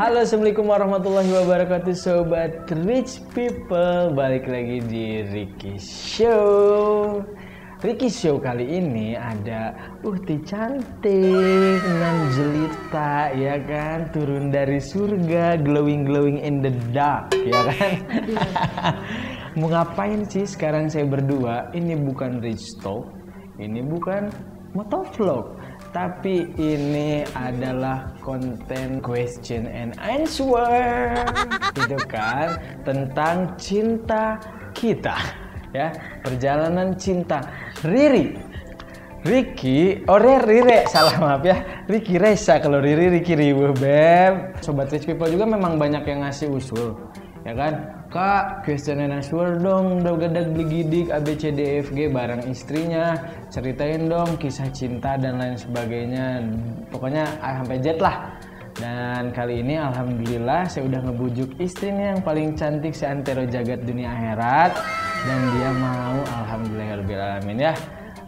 Halo, assalamualaikum warahmatullahi wabarakatuh, sobat rich people. Balik lagi di Ricky Show. Ricky Show kali ini ada Uhti cantik, nan jelita, ya kan, turun dari surga, glowing in the dark, ya kan. Mau ngapain sih sekarang saya berdua? Ini bukan rich talk, ini bukan motovlog, tapi ini adalah konten question and answer, gitu kan, tentang cinta kita, ya, perjalanan cinta Riri, Ricky, Rire, salah maaf ya, Ricky Resa, kalau Riri Ricky Riwe Beb. Sobat rich people juga memang banyak yang ngasih usul, ya kan, Kak, question and answer dong, gadag beli gidik ABCDFG bareng istrinya, ceritain dong kisah cinta dan lain sebagainya, pokoknya A sampai Z lah. Dan kali ini alhamdulillah saya udah ngebujuk istrinya yang paling cantik seantero jagat dunia akhirat, dan dia mau, alhamdulillahirobbilalamin ya,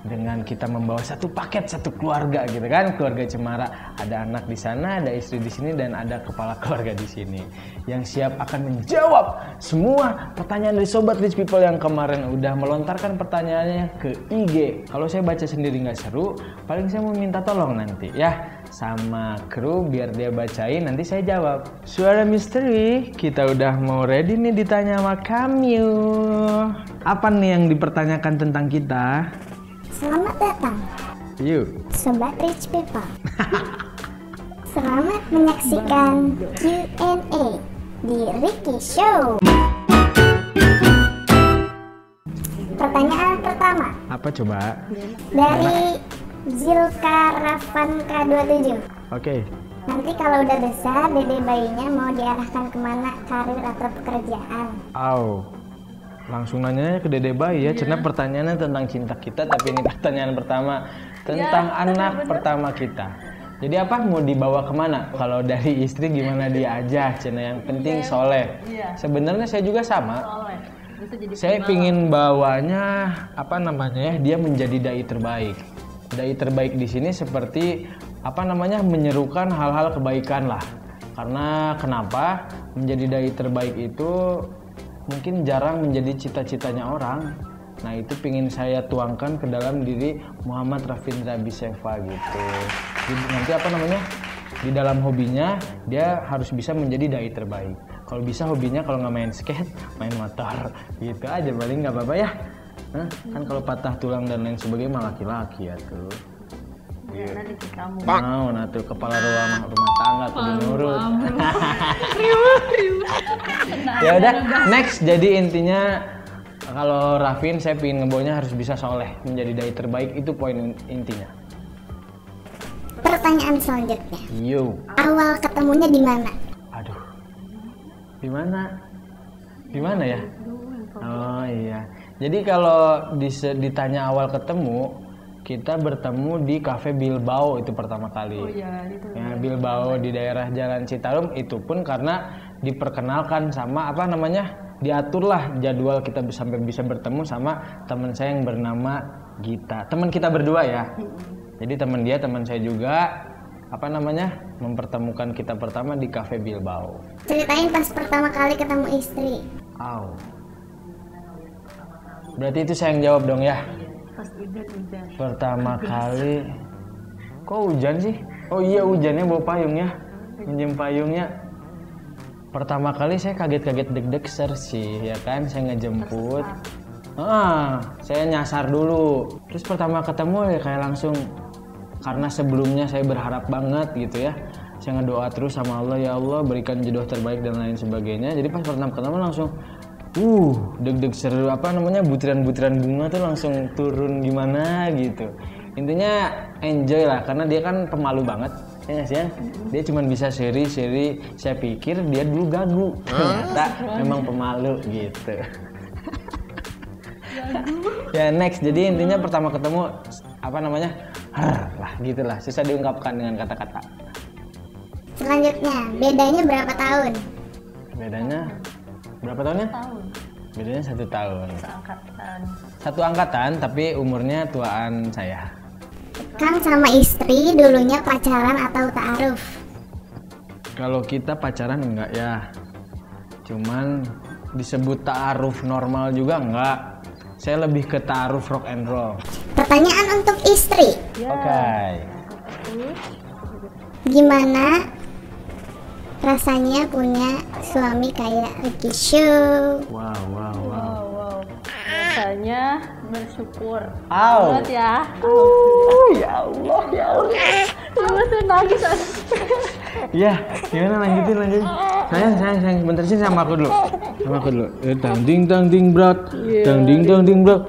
dengan kita membawa satu paket, satu keluarga gitu kan, keluarga Cemara, ada anak di sana, ada istri di sini, dan ada kepala keluarga di sini yang siap akan menjawab semua pertanyaan dari sobat rich people yang kemarin udah melontarkan pertanyaannya ke IG. Kalau saya baca sendiri nggak seru, paling saya mau minta tolong nanti ya sama kru biar dia bacain, nanti saya jawab. Suara misteri, kita udah mau ready nih ditanya sama kamu. Apa nih yang dipertanyakan tentang kita? Selamat datang, sobat rich people. Selamat menyaksikan Q&A di Ricky Show. Pertanyaan pertama. Apa coba? Dari Zilka Rafanka 27. Oke. Nanti kalau udah besar, dede bayinya mau diarahkan kemana, karir atau pekerjaan? Langsung nanya ke Dede Bayi ya, karena pertanyaannya tentang cinta kita, tapi ini pertanyaan pertama tentang anak pertama kita. Jadi apa, mau dibawa kemana? Kalau dari istri gimana dia aja, Cina, yang penting soleh. Sebenarnya saya juga sama. Saya pingin bawanya apa namanya ya, dia menjadi dai terbaik. Dai terbaik di sini seperti apa namanya, menyerukan hal-hal kebaikan lah. Karena kenapa menjadi dai terbaik itu mungkin jarang menjadi cita-citanya orang. Nah, itu pingin saya tuangkan ke dalam diri Muhammad Rafindra Biseva gitu. Jadi nanti apa namanya, di dalam hobinya dia harus bisa menjadi dai terbaik. Kalau bisa hobinya, kalau nggak main skate, main motor gitu aja, paling nggak apa-apa ya. Kan kalau patah tulang dan lain sebagainya mah laki-laki ya tuh. Nanti kamu mau tuh kepala rumah tangga kudu nurut. Ya udah, next. Jadi intinya kalau Rafin, saya pingin ngebawanya harus bisa soleh, menjadi dai terbaik, itu poin intinya. Pertanyaan selanjutnya. Awal ketemunya di mana? Aduh, di mana ya? Oh iya. Jadi kalau ditanya awal ketemu, kita bertemu di Cafe Bilbao itu pertama kali. Ya, Bilbao di daerah Jalan Citarum, itu pun karena diperkenalkan sama apa namanya, diaturlah jadwal kita sampai bisa bertemu sama teman saya yang bernama Gita. Teman kita berdua ya. Jadi teman saya juga apa namanya, mempertemukan kita pertama di Cafe Bilbao. Ceritain pas pertama kali ketemu istri. Berarti itu saya yang jawab dong ya. pas hujan. Pertama kali, kok hujan sih? Oh iya, hujannya bawa payung ya, minjem payungnya. Pertama kali saya kaget-kaget deg-deg sih, ya kan, saya ngejemput. Saya nyasar dulu. Terus pertama ketemu ya kayak langsung, karena sebelumnya saya berharap banget gitu ya. Saya ngedoa terus sama Allah, ya Allah berikan jodoh terbaik dan lain sebagainya. Jadi pas pertama ketemu langsung deg-deg seru, apa namanya, butiran-butiran bunga tuh langsung turun gimana gitu. Intinya enjoy lah, karena dia kan pemalu banget ya nggak sih ya. Dia cuma bisa seri, saya pikir dia dulu gagu, ternyata memang pemalu gitu. Ya next, jadi intinya pertama ketemu apa namanya, gitulah, susah diungkapkan dengan kata-kata. Selanjutnya, bedanya berapa tahun? Bedanya berapa tahunnya? Bedanya 1 tahun. Satu angkatan, tapi umurnya tuaan saya. Kang sama istri dulunya pacaran atau ta'aruf? Kalau kita pacaran enggak ya, cuman disebut ta'aruf normal juga enggak. Saya lebih ke ta'aruf rock and roll. Pertanyaan untuk istri. Oke. Gimana rasanya punya suami kayak Ricky Show? Wow. Wow. Rasanya bersyukur. Au. Banget ya. Ya Allah. Gue tuh nangis. Ya, gimana lanjutin. Sayang, bentar sini sama aku dulu. Tang ding brat. Tang ding brat.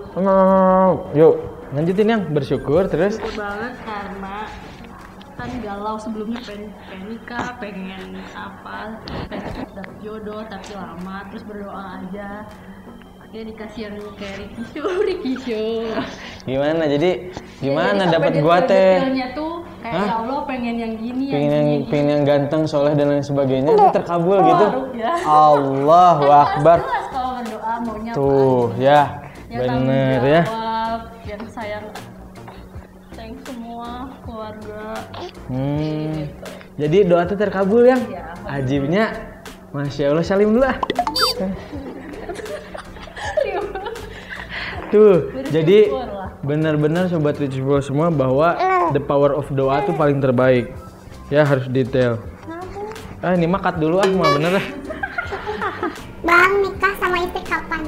Yuk, lanjutin yang bersyukur terus. Bersyukur banget karena kan galau sebelumnya pengen nikah, pengen dapet jodoh tapi lama, terus berdoa aja. Akhirnya dikasih yang kayak Ricky Show. Gimana? Jadi gimana Jadi dapat sampai gua teh? detailnya tuh kayak ya Allah pengen yang gini, Pengen yang ganteng, soleh dan lain sebagainya itu terkabul gitu. Ya. Allahu Akbar. Jelas kalau berdoa maunya Tuh, ya. yang Bener tanggung ya. jawab, yang sayang semua keluarga. Jadi doa itu terkabul ya? Iya. Ajibnya, Masya Allah, salim dulu ah. Tuh, jadi benar-benar sobat Rich People semua bahwa the power of doa tuh paling terbaik. Ya harus detail. Ini mah cut dulu mah bener lah. Bang nikah sama istri kapan?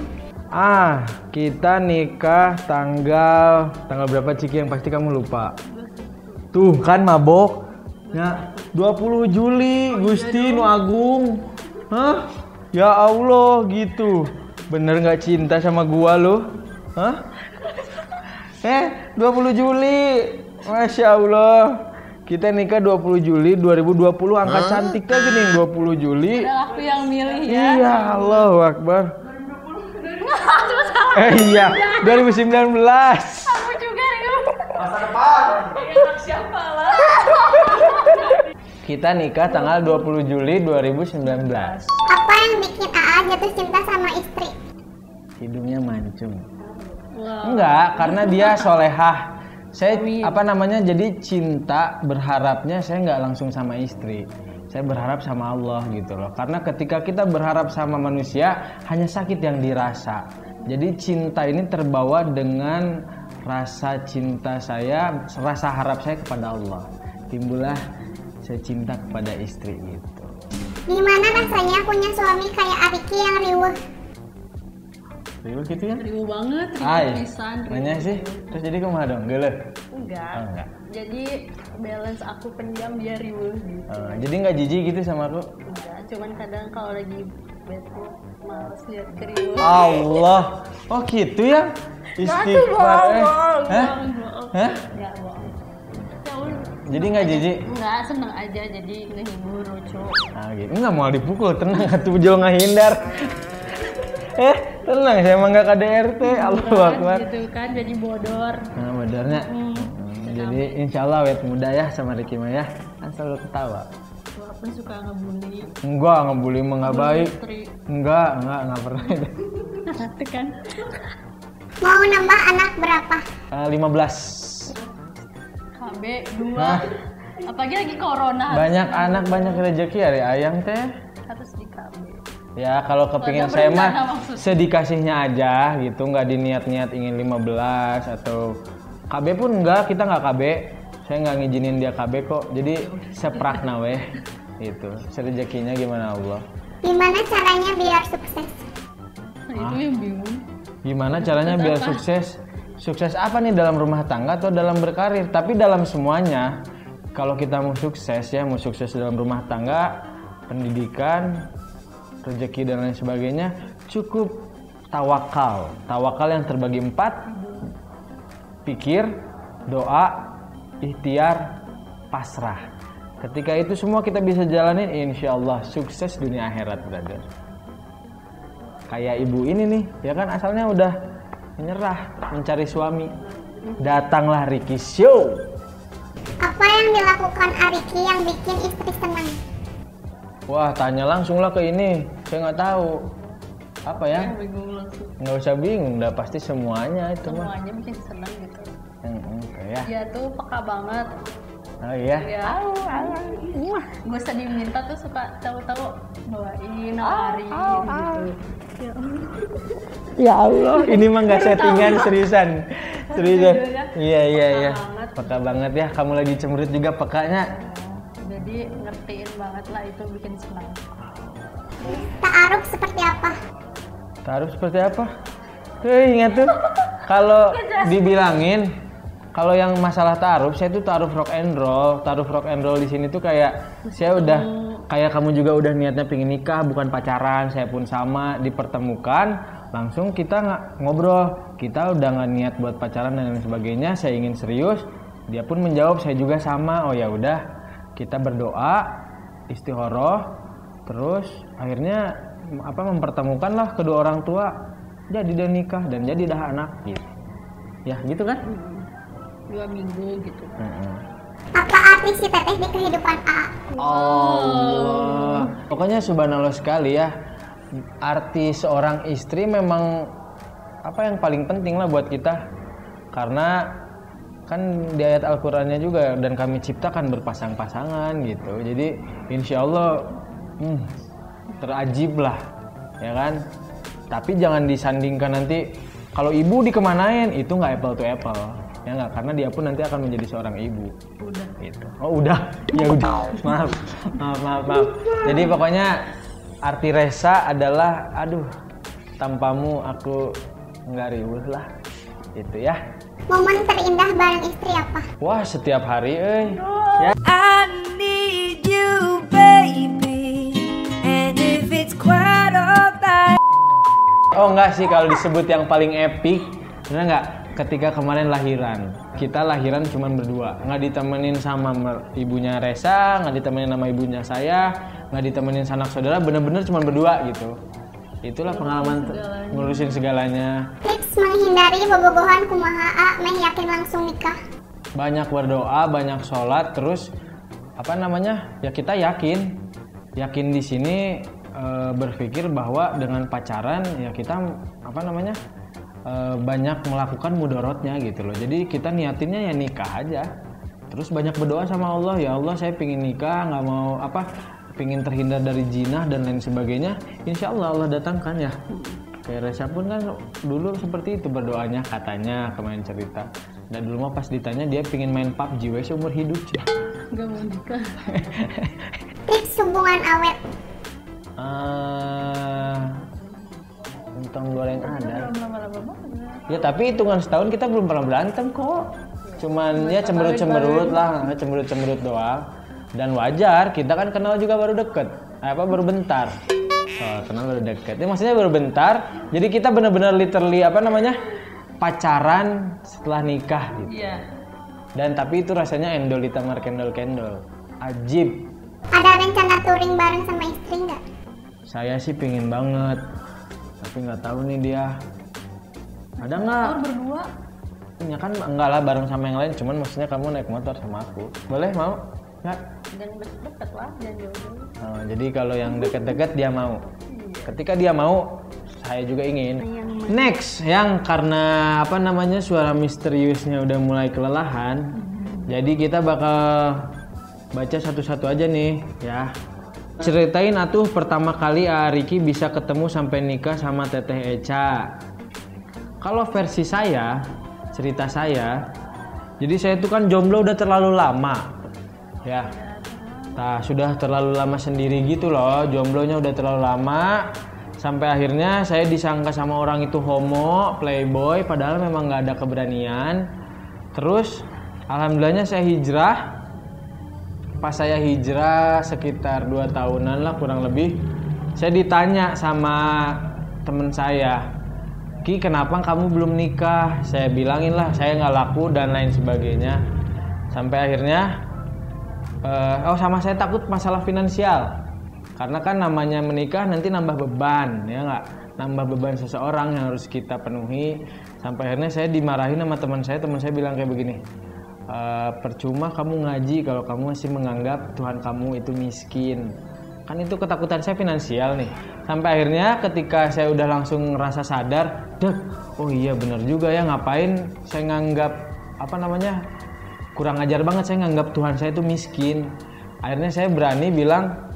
Kita nikah tanggal berapa Ciki yang pasti kamu lupa. Tuh kan mabok. Ya, 20 Juli Gusti Nu Agung. Hah? Ya Allah gitu. Bener nggak cinta sama gua lo? Hah? 20 Juli. Masya Allah. Kita nikah 20 Juli 2020, angka cantik lagi nih 20 Juli. Padahal aku yang milih ya. Iya, Allahu Akbar. Iya, 2019. Aku juga ya. Masa depan. Anak siapa lah? Kita nikah tanggal 20 Juli 2019. Apa yang bikin AA jatuh cinta sama istri? Hidungnya mancung. Wow. Enggak, karena dia solehah. Saya jadi cinta berharapnya saya nggak langsung sama istri. Saya berharap sama Allah gitu loh. Karena ketika kita berharap sama manusia hanya sakit yang dirasa. Jadi cinta ini terbawa dengan rasa cinta saya, rasa harap saya kepada Allah. Timbullah saya cinta kepada istri gitu. Gimana rasanya punya suami kayak Ariki yang riweuh? Riweuh gitu ya? Ribu banget, ribu pisan. Nanya sih. Terus jadi kumaha dong? Geuleuh? Enggak. Oh, enggak. Jadi balance aku pendiam, dia riweuh gitu. Jadi nggak jijik gitu sama aku? Enggak, cuman kadang kalau lagi bad mood males lihat keriweuh. Allah. Oh gitu ya? Istighfar. Hah? Hah? Enggak bohong. Ya udah. Jadi nggak jijik? Enggak, seneng aja jadi ngehibur lucu. Gitu. Nggak mau dipukul, tenang. Atuh jol ngahindar. Tenang, saya emang nggak KDRT. Allahu Akbar. Gitu kan, jadi bodor. Nah, benernya. Jadi insya Allah wet muda ya sama Ricky mah ya. Kan selalu ketawa. Walaupun suka ngebully. Enggak, ngebully mah nggak baik. Istri. Enggak pernah. Itu kan. Mau nambah anak berapa? 15. KB 2. Apalagi lagi corona. Banyak anak, banyak rezeki hari ayang teh. Harus di KB. Ya kalau kepingin saya mah sedikasihnya aja gitu, nggak diniat-niat ingin 15 atau KB pun enggak, kita nggak KB. Saya nggak ngizinin dia KB kok, jadi seprakna weh gitu. Rezekinya gimana Allah. Gimana caranya biar sukses? Nah, itu yang bingung. Gimana caranya biar sukses? Sukses apa nih, dalam rumah tangga atau dalam berkarir? Tapi dalam semuanya, kalau kita mau sukses ya, mau sukses dalam rumah tangga, pendidikan, rezeki dan lain sebagainya, cukup tawakal. Tawakal yang terbagi 4, pikir, doa, ikhtiar, pasrah. Ketika itu semua kita bisa jalanin, insya Allah sukses dunia akhirat, brother. Kayak ibu ini nih, ya kan asalnya udah menyerah mencari suami. Datanglah Ricky Show. Apa yang dilakukan Ariki yang bikin istri senang? Wah, tanya langsung lah ke ini. Saya nggak tahu. Apa ya? Bingung langsung. Nggak usah bingung, udah pasti semuanya itu mah. Semuanya bikin senang gitu. Ya. Dia tuh peka banget Oh iya. Ya. Gue usah diminta tuh suka tahu-tahu bawain, nawarin gitu. Ya Allah, ini mah nggak settingan, seriusan. Iya. Peka banget ya, kamu lagi cemberut juga pekanya. Jadi ngertiin banget lah, itu bikin senang. Ta'aruf seperti apa? Taruh seperti apa? Ingat tuh, kalau dibilangin, kalau yang masalah taruh, saya tuh taruh rock and roll. Taruh rock and roll di sini tuh kayak saya udah kayak kamu juga udah niatnya pengen nikah, bukan pacaran. Saya pun sama, dipertemukan, langsung kita ngobrol. Kita udah nggak niat buat pacaran dan lain sebagainya. Saya ingin serius, dia pun menjawab, saya juga sama. Oh ya udah, kita berdoa, istikharah, terus akhirnya mempertemukan lah kedua orang tua, jadi dah nikah dan jadi dah anak gitu. Ya gitu kan? 2 minggu gitu. Apa arti si teteh di kehidupan A? Allah, pokoknya subhanallah sekali ya. Arti seorang istri memang apa yang paling penting lah buat kita, karena kan di ayat Al-Qur'annya juga, dan kami ciptakan berpasang-pasangan gitu. Jadi insya Allah terajib lah, ya kan. Tapi jangan disandingkan nanti kalau ibu dikemanain, itu nggak apple to apple, ya nggak, karena dia pun nanti akan menjadi seorang ibu. Udah. Gitu. Oh udah, ya udah. Maaf. Jadi pokoknya arti Resa adalah, aduh, tanpamu aku nggak riuh lah, itu ya. Momen terindah bareng istri apa? Wah, setiap hari, ya. I need you, baby. And if it's quite alright. Oh enggak sih, kalau disebut yang paling epic, bener nggak? Ketika kemarin lahiran, kita lahiran cuma berdua, nggak ditemenin sama ibunya Resa, nggak ditemenin sama ibunya saya, nggak ditemenin sanak saudara, bener-bener cuma berdua gitu. Itulah pengalaman ngurusin segalanya. Tips menghindari bobogohan kumaha A meh yakin langsung nikah. Banyak berdoa, banyak sholat, terus ya kita yakin di sini, berpikir bahwa dengan pacaran ya kita banyak melakukan mudorotnya gitu loh. Jadi kita niatinnya ya nikah aja, terus banyak berdoa sama Allah, ya Allah saya pingin nikah, nggak mau pingin terhindar dari jinah dan lain sebagainya. Insya Allah Allah datangkan ya. Kayak Resa pun kan dulu seperti itu berdoanya, katanya kemarin cerita. Dan dulu mah pas ditanya dia pingin main PUBG seumur hidup. Gak mau nikah. Tips hubungan awet. Untung goreng ada. Lama-lama banget. Ya tapi hitungan setahun kita belum pernah berantem kok. Cuman ya cemberut-cemberut lah, cemberut-cemberut doang. Dan wajar, kita kan kenal juga baru deket. Baru bentar. Oh, kenal baru deket. Ya maksudnya baru bentar. Jadi kita benar-benar literally pacaran setelah nikah gitu. Iya. Dan tapi itu rasanya endol ditamar kendol-kendol. Ajib. Ada rencana touring bareng sama istri nggak? Saya sih pingin banget, tapi nggak tahu nih dia. Ada nggak? Berdua. Ya kan enggak lah bareng sama yang lain, cuman maksudnya kamu naik motor sama aku. Boleh, mau? Nggak? Dan deket lah, jangan jauh-jauh. Oh, jadi kalau yang deket-deket dia mau. Ketika dia mau, saya juga ingin. Next, yang karena suara misteriusnya udah mulai kelelahan, jadi kita bakal baca satu-satu aja nih, ya. Ceritain atuh pertama kali Riki bisa ketemu sampai nikah sama Teteh Echa. Kalau versi saya, cerita saya, jadi saya itu kan jomblo udah terlalu lama, ya. Nah, sudah terlalu lama sendiri gitu loh, jomblonya udah terlalu lama. Sampai akhirnya saya disangka sama orang itu homo, playboy, padahal memang nggak ada keberanian. Terus, alhamdulillahnya saya hijrah. Pas saya hijrah sekitar 2 tahunan lah kurang lebih, saya ditanya sama temen saya, Ki kenapa kamu belum nikah? Saya bilangin lah saya nggak laku dan lain sebagainya. Sampai akhirnya sama saya takut masalah finansial, karena kan namanya menikah nanti nambah beban, ya nggak, nambah beban seseorang yang harus kita penuhi. Sampai akhirnya saya dimarahin sama teman saya bilang kayak begini, percuma kamu ngaji kalau kamu masih menganggap Tuhan kamu itu miskin. Kan itu ketakutan saya finansial nih. Sampai akhirnya ketika saya udah langsung ngerasa sadar, oh iya benar juga ya, ngapain saya nganggap kurang ajar banget, saya nganggap Tuhan saya itu miskin. Akhirnya saya berani bilang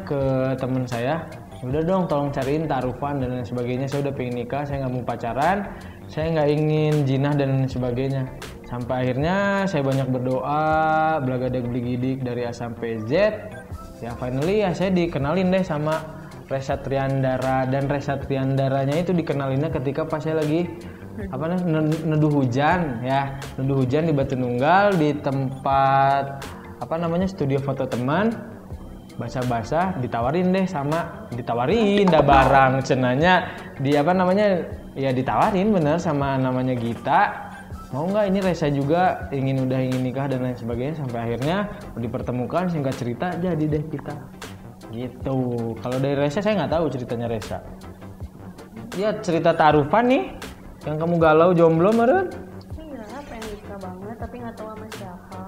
ke teman saya, udah dong tolong cariin taarufan dan lain sebagainya, saya udah pengen nikah, saya nggak mau pacaran, saya nggak ingin jinah dan lain sebagainya. Sampai akhirnya saya banyak berdoa, belagadak beligidik dari A sampai Z. Ya finally ya saya dikenalin deh sama Resa Triandara, dan Resa Triandaranya itu dikenalinnya ketika pas saya lagi neduh hujan ya, neduh hujan di Batu Nunggal di tempat studio foto teman, basah-basah ditawarin dah barang cenanya ya ditawarin bener sama namanya Gita, mau nggak ini Resa juga ingin nikah dan lain sebagainya. Sampai akhirnya dipertemukan, singkat cerita jadi deh kita gitu. Kalau dari Resa saya nggak tahu ceritanya Resa ya, cerita taarufan nih yang kamu galau jomblo meren. Iya, pengen nikah banget tapi nggak tahu sama siapa.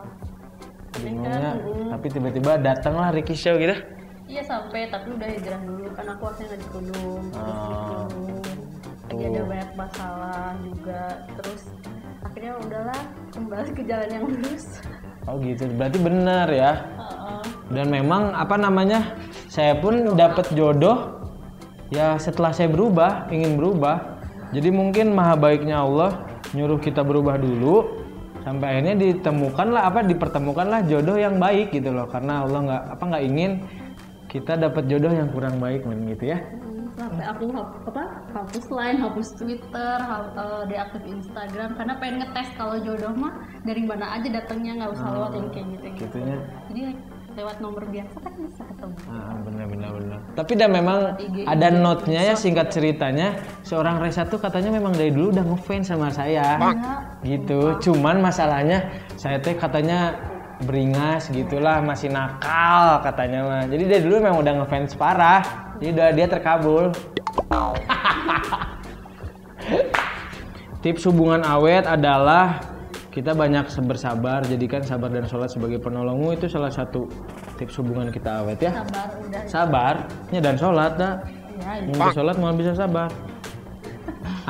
Bingungnya, tapi tiba-tiba datanglah Ricky Show gitu. Iya sampai, tapi udah hijrah dulu kan aku akhirnya nggak di Gunung, terus lagi ada banyak masalah juga, terus akhirnya udahlah kembali ke jalan yang lurus. Oh gitu, berarti benar ya. Dan memang saya pun dapat jodoh ya setelah saya ingin berubah. Jadi mungkin maha baiknya Allah nyuruh kita berubah dulu, sampai akhirnya dipertemukanlah jodoh yang baik gitu loh. Karena Allah nggak ingin kita dapat jodoh yang kurang baik gitu ya. Sampai aku hapus line, hapus Twitter, deaktif Instagram karena pengen ngetes kalau jodoh mah dari mana aja datangnya, nggak usah lewat yang kayak gitu. Jadi lewat nomor biasa kan bisa ketemu. Benar. Tapi memang ada note-nya ya, singkat ceritanya seorang Resa tuh katanya memang dari dulu udah ngefans sama saya. Gitu. Cuman masalahnya saya teh katanya beringas gitulah, masih nakal katanya mah. Jadi dari dulu memang udah ngefans parah. Jadi dia terkabul. Tips hubungan awet adalah kita banyak bersabar, jadikan sabar dan sholat sebagai penolongmu, itu salah satu tips hubungan kita awet ya. Sabarnya dan sholat dah. Mau sholat mau bisa sabar.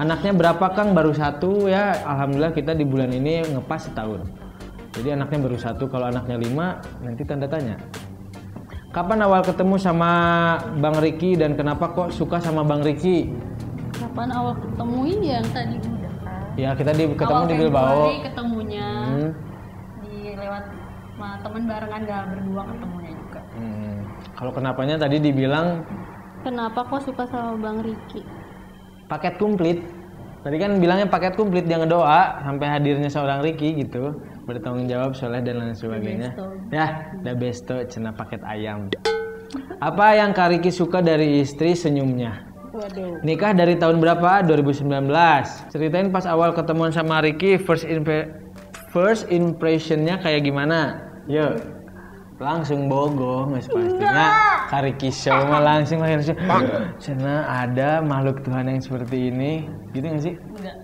Anaknya berapa Kang? Baru 1 ya. Alhamdulillah kita di bulan ini ngepas setahun. Jadi anaknya baru 1. Kalau anaknya 5 nanti tanda tanya. Kapan awal ketemu sama Bang Ricky dan kenapa kok suka sama Bang Ricky? Kapan awal ketemu ini yang tadi udah kan? Ya kita ketemu di Bilbao. Ketemunya di lewat teman barengan, gak berdua ketemunya juga. Kalau kenapanya tadi dibilang kenapa kok suka sama Bang Ricky? Paket komplit. Tadi kan bilangnya paket komplit, dia ngedoa sampai hadirnya seorang Ricky gitu, bertanggung jawab, soleh dan lain sebagainya. Ya, da besto cenah paket ayam. Apa yang Kak Ricky suka dari istri? Senyumnya. Waduh. Nikah dari tahun berapa? 2019. Ceritain pas awal ketemuan sama Ricky, first impressionnya kayak gimana? Yuk, langsung bogo, mas pastinya. Kak Ricky Show mah langsung cina ada makhluk Tuhan yang seperti ini, gitu nggak sih? Enggak.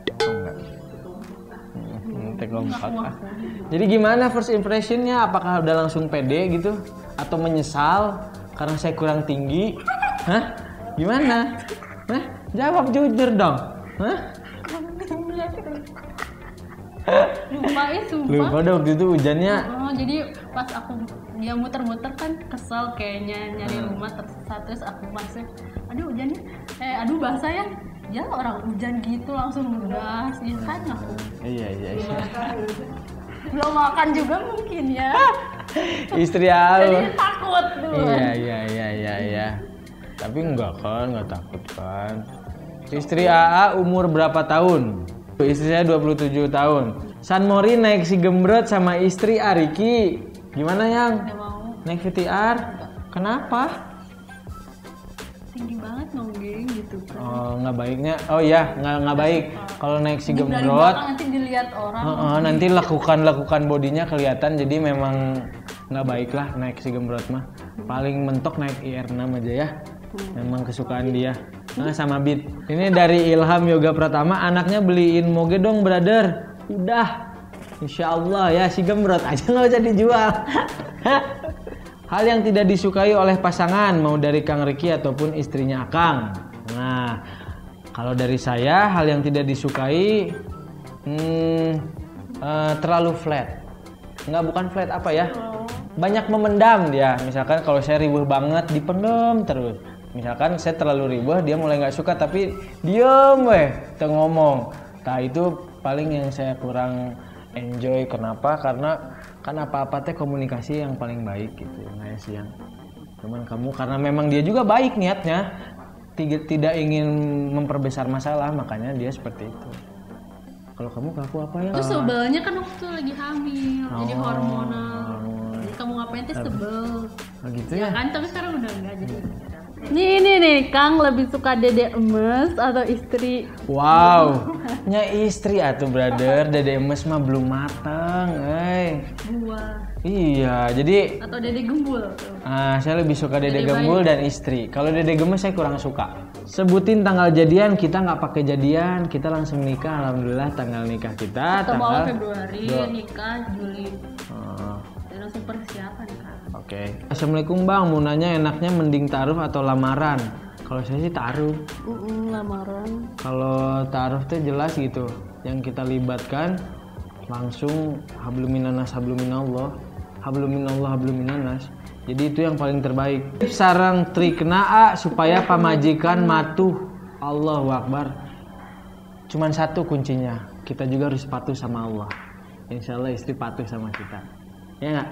Jadi gimana first impressionnya? Apakah udah langsung pede gitu? Atau menyesal karena saya kurang tinggi? Hah? Gimana? Hah? Jawab jujur dong. Hah? Lupa dong waktu itu hujannya. Jadi pas dia muter-muter kan kesel kayaknya nyari rumah tersesat, terus aku masuk, aduh hujannya, aduh basah ya. Ya orang hujan gitu langsung ngegas, ya kan aku. Iya. Belum makan juga mungkin ya. Istri aku. Jadi takut dulu. Iya. Tapi enggak takut kan. Istri AA umur berapa tahun? Istri saya 27 tahun. San Mori naik si gembrot sama istri Ariki. Gimana yang? Nggak mau. Naik VTR? Kenapa? Tinggi banget nonggeng gitu kan. Oh, nggak baiknya. Oh iya, nggak baik. Kalau naik si Dari gembrot, belakang nanti dilihat orang. nanti lakukan bodinya kelihatan. Jadi memang nggak baik lah naik si gembrot mah. Paling mentok naik IR6 aja ya. Memang kesukaan dia. Sama Beat. Ini dari Ilham Yoga Pratama, anaknya beliin moge dong brother. Udah. Insya Allah ya, si gembrot aja nggak usah dijual. Hal yang tidak disukai oleh pasangan, mau dari Kang Ricky ataupun istrinya Akang. Nah, kalau dari saya hal yang tidak disukai, terlalu flat. Nggak, bukan flat, apa ya? Banyak memendam dia. Misalkan kalau saya ribuh banget, dipendam terus. Misalkan saya terlalu ribuh, dia mulai nggak suka tapi diem kita ngomong. Nah itu paling yang saya kurang enjoy. Kenapa? Karena kan apa-apa teh komunikasi yang paling baik gitu. Nah sih yang cuman kamu karena memang dia juga baik niatnya, tidak ingin memperbesar masalah, makanya dia seperti itu. Kalau kamu ke aku apa ya? Terus sebelnya kan waktu lagi hamil, jadi hormonal. Jadi kamu ngapain tuh sebel. Oh, gitu Ya ya? kan, tapi sekarang udah enggak jadi. Nih, Kang lebih suka dede emes atau istri? Wow, nya istri atuh brother, dede emes mah belum matang, Buah Iya, jadi atau dede gembul tuh. Saya lebih suka dede Dede gembul dan istri. Kalau dede gemes saya kurang suka. Sebutin tanggal jadian, kita nggak pakai jadian, kita langsung nikah. Alhamdulillah tanggal nikah kita Ketemu tanggal awal Februari, nikah Juli. Oh, Dan langsung persiapan kan. oke. Assalamualaikum Bang, mau nanya enaknya mending taruh atau lamaran? Kalau saya sih taruh. Lamaran. Kalau taruh tuh jelas gitu, yang kita libatkan langsung habluminanas habluminallah, habluminallah habluminanas. Jadi itu yang paling terbaik. Sarang trikna supaya pamajikan matuh. Allahu Akbar. Cuman satu kuncinya, kita juga harus patuh sama Allah. Insya Allah istri patuh sama kita. Ya nggak?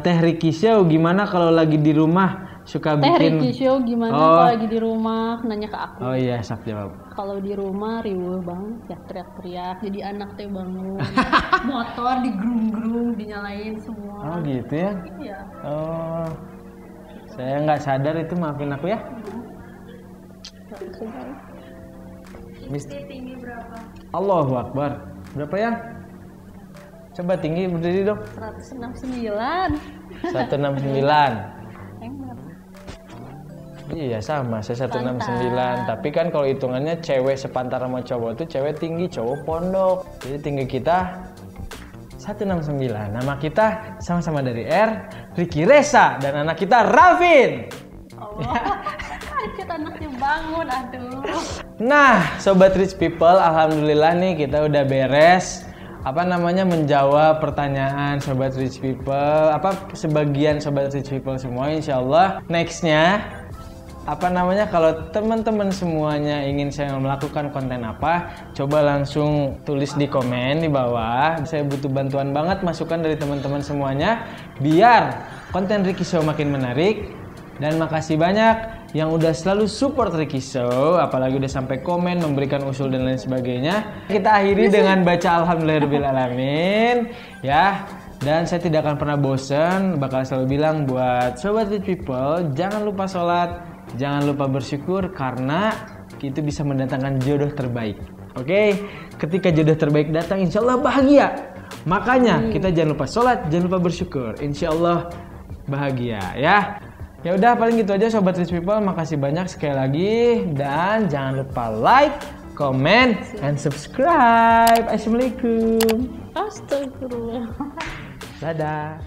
Teh Ricky Show gimana kalau lagi di rumah suka bikin? Ricky Show gimana kalau lagi di rumah? Nanya ke aku. Oh iya, sak jawab. Kalau di rumah riweuh bang, ya teriak-teriak. Jadi anak teh bangun, motor digerung-gerung, dinyalain semua. Oh gitu ya? Iya. Oh, saya nggak sadar itu, maafin aku ya. Tinggi berapa? Allahu Akbar. Berapa ya? Coba tinggi berdiri dong. 169. 169. Emang. Iya sama, saya 169. Tapi kan kalau hitungannya cewek sepantar sama cowok tuh cewek tinggi, cowok pondok. Jadi tinggi kita 169. Nama kita sama-sama dari R, Ricky Reza, dan anak kita Rafin. Allah. Kita anaknya bangun, aduh. Nah, sobat rich people, alhamdulillah nih kita udah beres menjawab pertanyaan sobat rich people, sebagian sobat rich people semua. Insyaallah nextnya kalau teman-teman semuanya ingin saya melakukan konten apa, coba langsung tulis di komen di bawah. Saya butuh bantuan banget, masukan dari teman-teman semuanya biar konten Ricky Show makin menarik. Dan makasih banyak yang udah selalu support Ricky Show, apalagi udah sampai komen, memberikan usul dan lain sebagainya. Kita akhiri dengan baca alhamdulillahirobbilalamin ya. Dan saya tidak akan pernah bosan, bakal selalu bilang buat sobat rich people, jangan lupa sholat, jangan lupa bersyukur, karena itu bisa mendatangkan jodoh terbaik. Oke, ketika jodoh terbaik datang, insya Allah bahagia. Makanya kita jangan lupa sholat, jangan lupa bersyukur, insya Allah bahagia ya. Ya udah, paling gitu aja sobat rich people. Makasih banyak sekali lagi, dan jangan lupa like, comment, and subscribe. Assalamualaikum. Astagfirullah. Dadah.